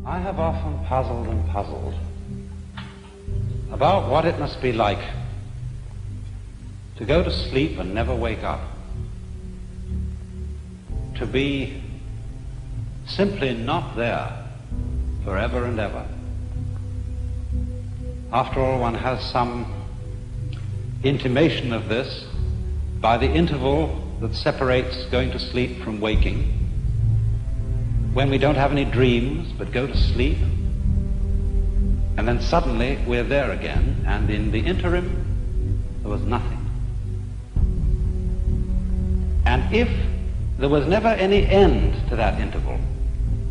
I have often puzzled and puzzled about what it must be like to go to sleep and never wake up, to be simply not there forever and ever. After all, one has some intimation of this by the interval that separates going to sleep from waking, when we don't have any dreams but go to sleep, and then suddenly we're there again, and in the interim there was nothing. And if there was never any end to that interval,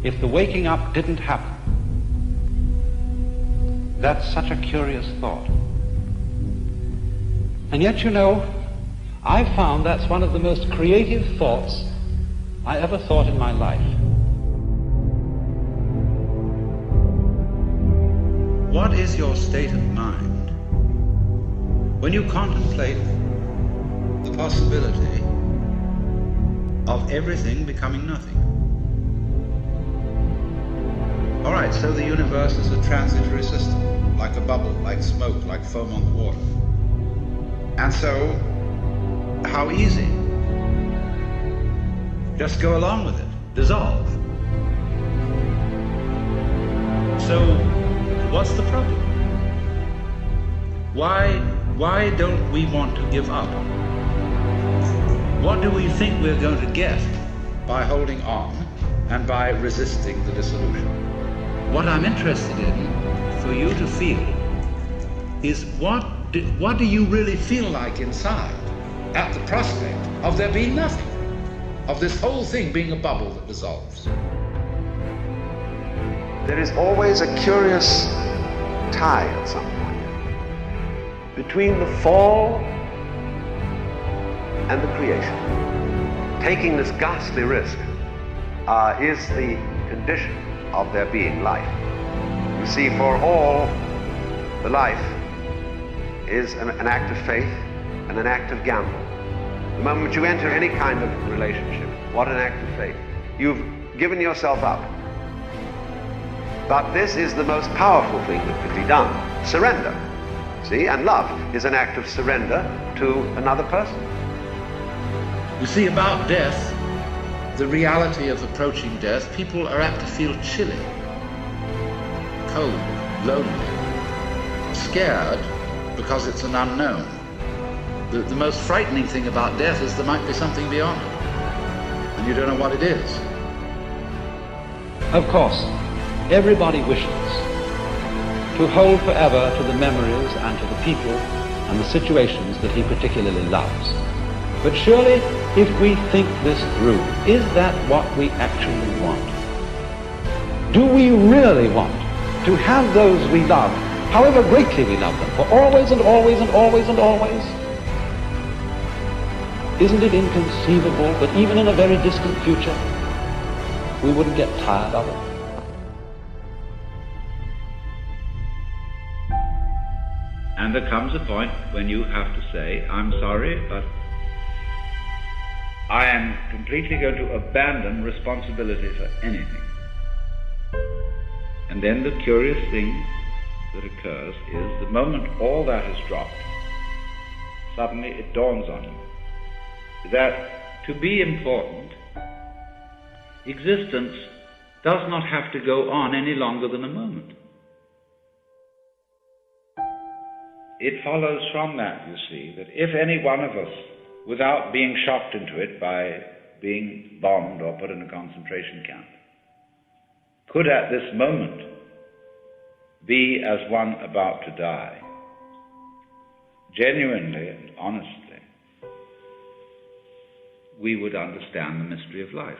if the waking up didn't happen, that's such a curious thought. And yet, you know, I found that's one of the most creative thoughts I ever thought in my life. What is your state of mind when you contemplate the possibility of everything becoming nothing? All right, so the universe is a transitory system, like a bubble, like smoke, like foam on the water. And so, how easy? Just go along with it, dissolve. So, what's the problem? Why don't we want to give up? What do we think we're going to get by holding on and by resisting the dissolution? What I'm interested in for you to feel is what do you really feel like inside at the prospect of there being nothing, of this whole thing being a bubble that dissolves? There is always a curious tie at some point between the fall and the creation. Taking this ghastly risk is the condition of there being life. You see, for all, the life is an act of faith and an act of gamble. The moment you enter any kind of relationship, what an act of faith. You've given yourself up. But this is the most powerful thing that can be done. Surrender. See, and love is an act of surrender to another person. You see, about death, the reality of approaching death, people are apt to feel chilly, cold, lonely, scared because it's an unknown. The most frightening thing about death is there might be something beyond it, and you don't know what it is. Of course, everybody wishes to hold forever to the memories and to the people and the situations that he particularly loves. But surely, if we think this through, is that what we actually want? Do we really want to have those we love, however greatly we love them, for always and always and always and always? Isn't it inconceivable that even in a very distant future, we wouldn't get tired of it? And there comes a point when you have to say, I'm sorry, but I am completely going to abandon responsibility for anything. And then the curious thing that occurs is the moment all that is dropped, suddenly it dawns on you that to be important, existence does not have to go on any longer than a moment. It follows from that, you see, that if any one of us, without being shocked into it by being bombed or put in a concentration camp, could at this moment be as one about to die, genuinely and honestly, we would understand the mystery of life.